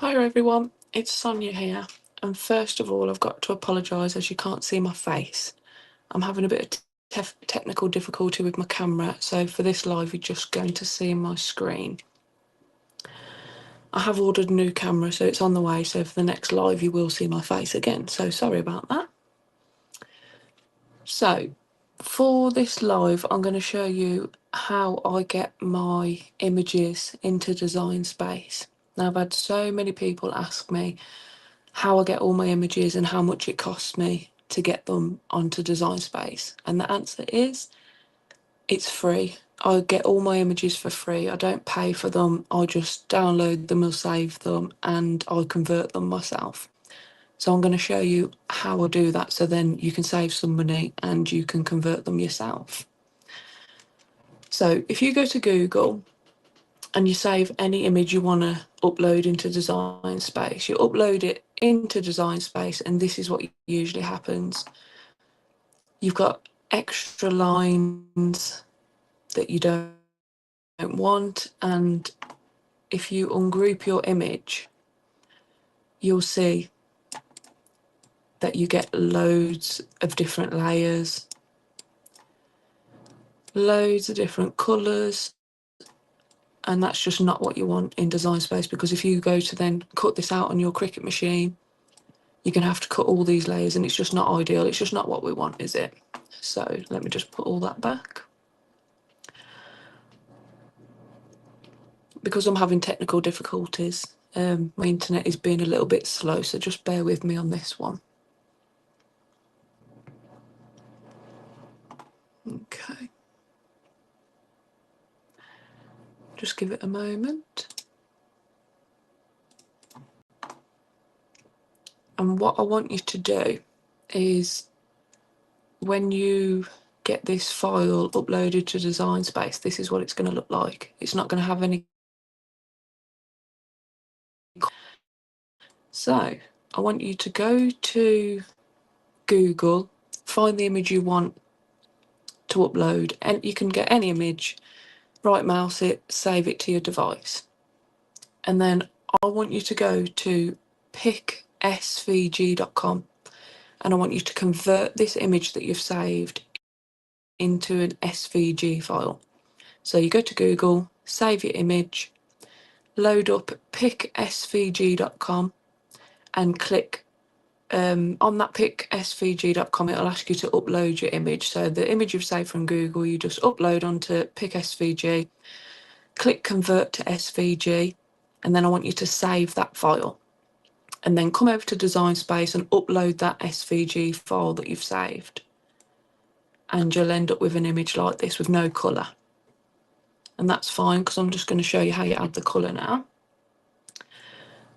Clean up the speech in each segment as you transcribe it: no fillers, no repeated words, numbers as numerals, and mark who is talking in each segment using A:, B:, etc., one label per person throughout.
A: Hi everyone, it's Sonia here, and first of all I've got to apologise as you can't see my face. I'm having a bit of technical difficulty with my camera, so for this live you're just going to see my screen. I have ordered a new camera, so it's on the way, so for the next live you will see my face again, so sorry about that. So for this live I'm going to show you how I get my images into Design Space. Now I've had so many people ask me how I get all my images and how much it costs me to get them onto Design Space. And the answer is, it's free. I get all my images for free. I don't pay for them. I just download them or save them and I convert them myself. So I'm going to show you how I do that so then you can save some money and you can convert them yourself. So if you go to Google and you save any image you want to upload into Design Space, you upload it into Design Space and this is what usually happens. You've got extra lines that you don't want, and if you ungroup your image you'll see that you get loads of different layers, loads of different colours, and that's just not what you want in Design Space, because if you go to then cut this out on your Cricut machine you're going to have to cut all these layers and it's just not ideal. It's just not what we want, is it? So let me just put all that back. Because I'm having technical difficulties, my internet is being a little bit slow, so just bear with me on this one. Okay. Just give it a moment. And what I want you to do is, when you get this file uploaded to Design Space, this is what it's going to look like. It's not going to have any. So I want you to go to Google, find the image you want to upload, and you can get any image, right mouse it, save it to your device. And then I want you to go to picsvg.com and I want you to convert this image that you've saved into an SVG file. So you go to Google, save your image, load up picsvg.com and click on that picsvg.com. It'll ask you to upload your image. So the image you've saved from Google, you just upload onto picsvg, click convert to SVG, and then I want you to save that file. And then come over to Design Space and upload that SVG file that you've saved. And you'll end up with an image like this with no colour. And that's fine, because I'm just going to show you how you add the colour now.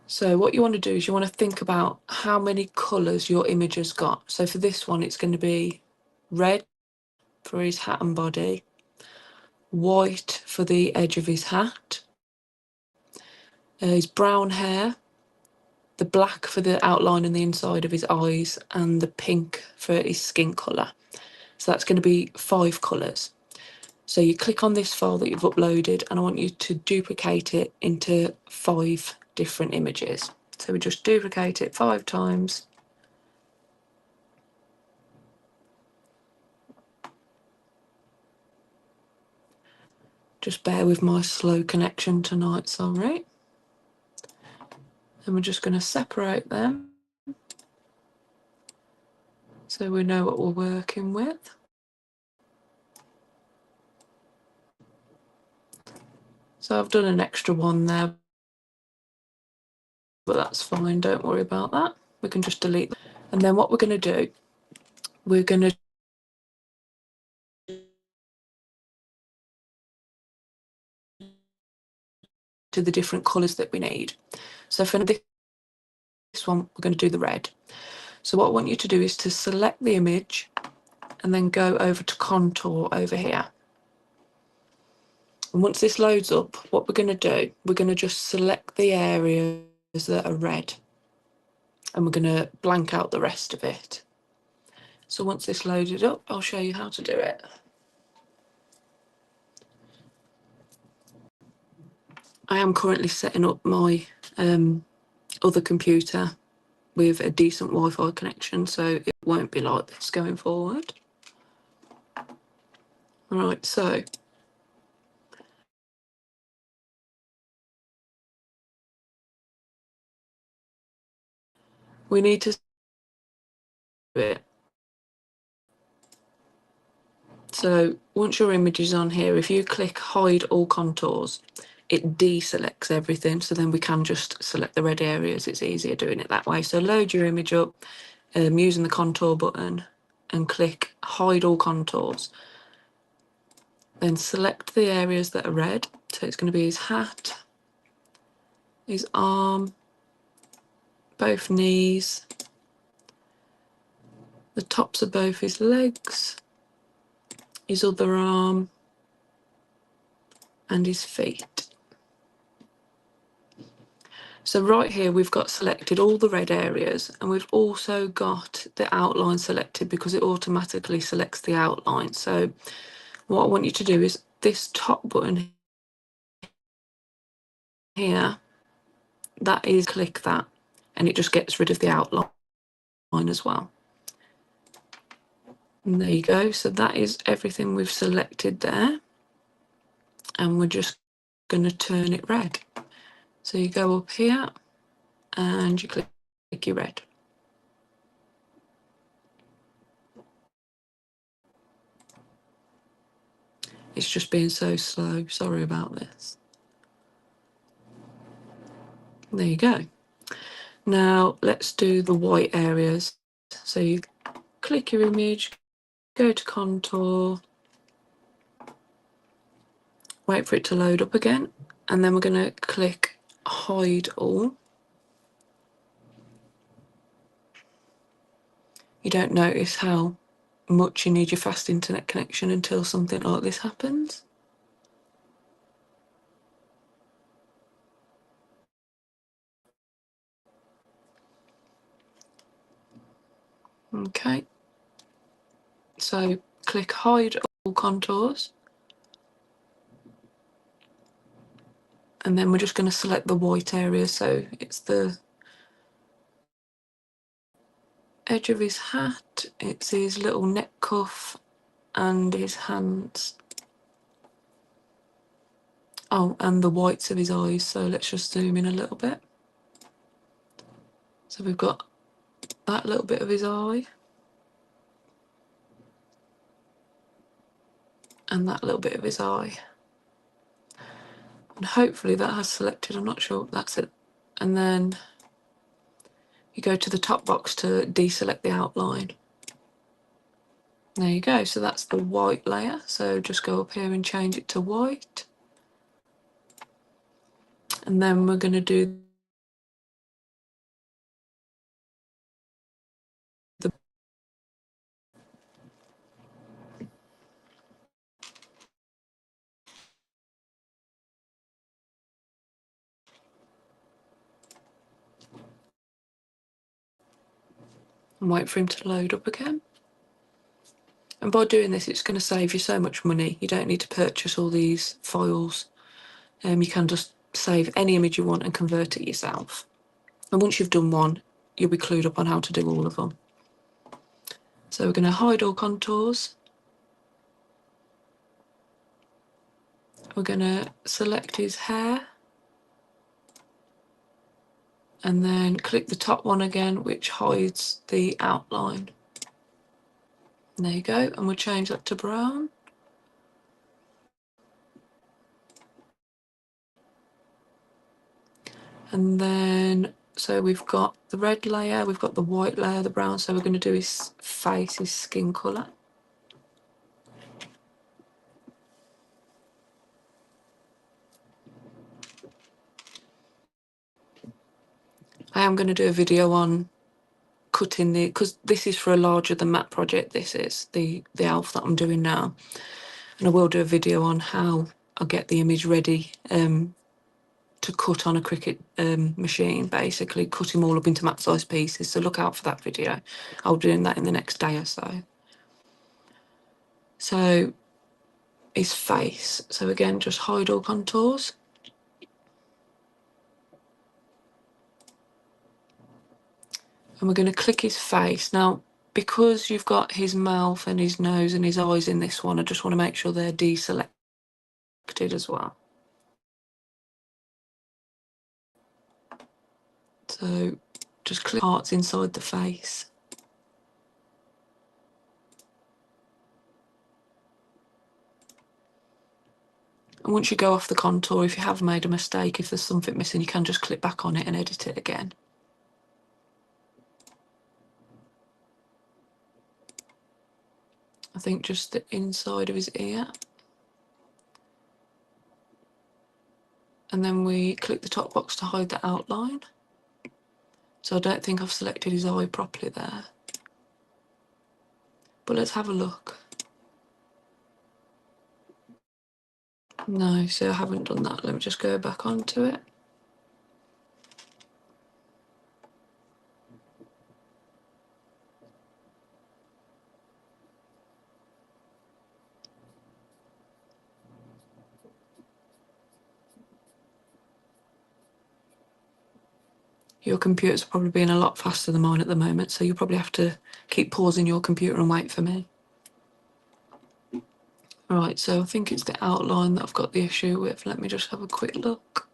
A: So what you want to do is you want to think about how many colours your image has got. So for this one, it's going to be red for his hat and body, white for the edge of his hat, his brown hair, the black for the outline and the inside of his eyes, and the pink for his skin colour. So that's going to be 5 colours. So you click on this file that you've uploaded and I want you to duplicate it into 5 different images. So we just duplicate it 5 times. Just bear with my slow connection tonight, sorry. And we're just going to separate them so we know what we're working with. So I've done an extra one there, but that's fine, don't worry about that. We can just delete them. And then what we're going to do, we're going to do the different colours that we need. So for this one, we're going to do the red. So what I want you to do is to select the image and then go over to contour over here. And once this loads up, what we're going to do, we're going to just select the areas that are red and we're going to blank out the rest of it. So once this loaded up, I'll show you how to do it. I am currently setting up my other computer with a decent Wi-Fi connection, so it won't be like this going forward. Right, so we need to do it. So once your image is on here, if you click hide all contours, it deselects everything, so then we can just select the red areas. It's easier doing it that way. So load your image up using the contour button and click hide all contours. Then select the areas that are red. So it's going to be his hat, his arm, both knees, the tops of both his legs, his other arm, and his feet. So right here we've got selected all the red areas, and we've also got the outline selected because it automatically selects the outline. So what I want you to do is this top button here, that is, click that, and it just gets rid of the outline as well. And there you go. So that is everything we've selected there, and we're just going to turn it red. So you go up here and you click your red. It's just being so slow. Sorry about this. There you go. Now let's do the white areas. So you click your image, go to contour, wait for it to load up again, and then we're going to click hide all. You don't notice how much you need your fast internet connection until something like this happens. Okay, so click hide all contours, and then we're just going to select the white area. So it's the edge of his hat, it's his little neck cuff, and his hands. Oh, and the whites of his eyes. So let's just zoom in a little bit. So we've got that little bit of his eye, and that little bit of his eye. And hopefully that has selected, I'm not sure, that's it. And then you go to the top box to deselect the outline. There you go, so that's the white layer. So just go up here and change it to white. And then we're going to do the and wait for him to load up again. And by doing this, it's going to save you so much money. You don't need to purchase all these files. You can just save any image you want and convert it yourself. And once you've done one, you'll be clued up on how to do all of them. So we're going to hide all contours. We're going to select his hair. And then click the top one again, which hides the outline. And there you go, and we'll change that to brown. And then, so we've got the red layer, we've got the white layer, the brown, so we're going to do his face, his skin colour. I am going to do a video on cutting the, because this is for a larger than matte project, this is the elf that I'm doing now. And I will do a video on how I get the image ready to cut on a Cricut machine, basically cut him all up into matte size pieces. So look out for that video. I'll be doing that in the next day or so. So his face. So again, just hide all contours. and we're going to click his face. Now, because you've got his mouth and his nose and his eyes in this one, I just want to make sure they're deselected as well. So just click parts inside the face. And once you go off the contour, if you have made a mistake, if there's something missing, you can just click back on it and edit it again. I think just the inside of his ear. And then we click the top box to hide the outline. So I don't think I've selected his eye properly there. But let's have a look. No, so I haven't done that. Let me just go back onto it. Your computer's probably being a lot faster than mine at the moment, so you'll probably have to keep pausing your computer and wait for me. Right, so I think it's the outline that I've got the issue with. Let me just have a quick look.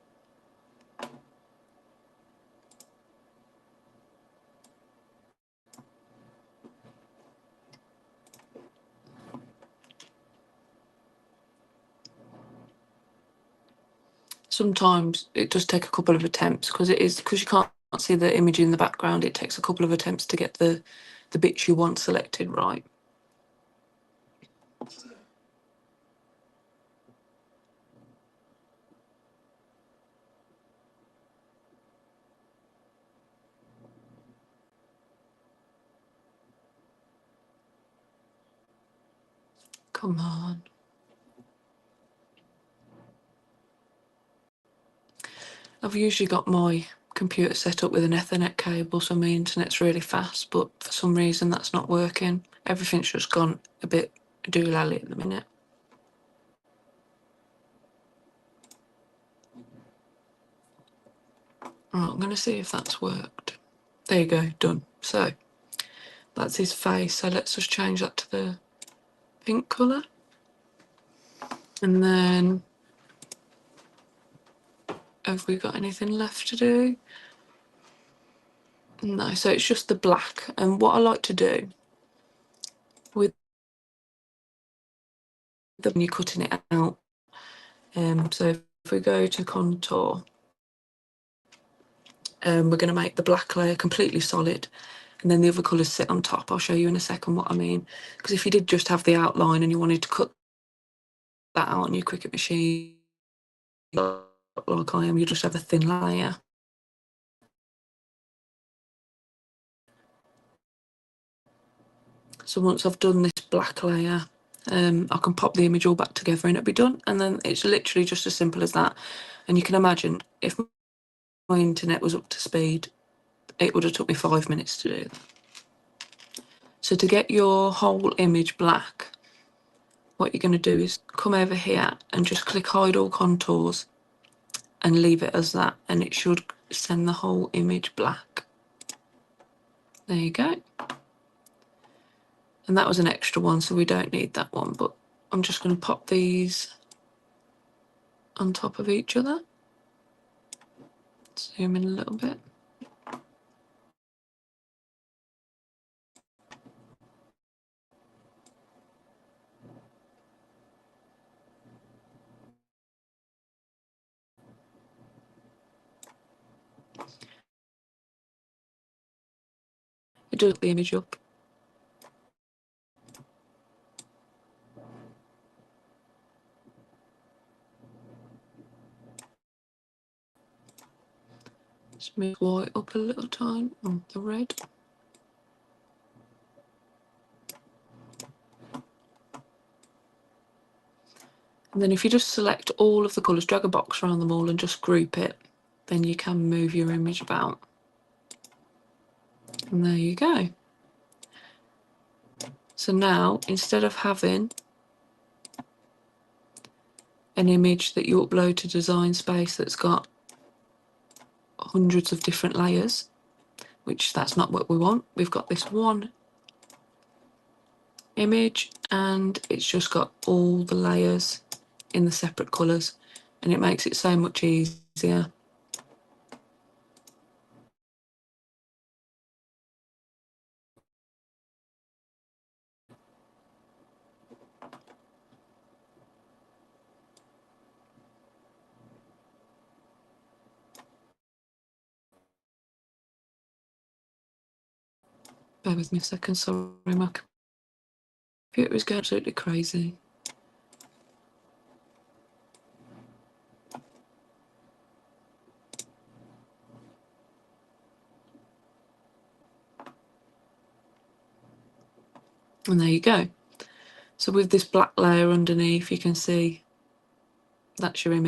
A: Sometimes it does take a couple of attempts because you can't see the image in the background. It takes a couple of attempts to get the bits you want selected right. Come on. I've usually got my computer set up with an Ethernet cable, so my internet's really fast, but for some reason that's not working. Everything's just gone a bit doolally at the minute. Right, I'm going to see if that's worked. There you go, done. So that's his face. So let's just change that to the pink colour. And then, have we got anything left to do? No, so it's just the black. And what I like to do with when you're cutting it out, so if we go to contour, we're going to make the black layer completely solid, and then the other colours sit on top. I'll show you in a second what I mean. Because if you did just have the outline and you wanted to cut that out on your Cricut machine, like I am, you just have a thin layer. So once I've done this black layer, I can pop the image all back together and it'll be done. And then it's literally just as simple as that. And you can imagine if my internet was up to speed, it would have took me 5 minutes to do that. So to get your whole image black, what you're going to do is come over here and just click hide all contours and leave it as that, and it should send the whole image black. There you go. And that was an extra one, so we don't need that one, but I'm just going to pop these on top of each other. Zoom in a little bit. It does the image up. Just move white up a little time on the red. And then if you just select all of the colours, drag a box around them all and just group it, then you can move your image about. And there you go. So now, instead of having an image that you upload to Design Space that's got hundreds of different layers, which that's not what we want. We've got this one image and it's just got all the layers in the separate colours, and it makes it so much easier. Bear with me a second, sorry, my computer is going absolutely crazy. And there you go. So with this black layer underneath, you can see that's your image.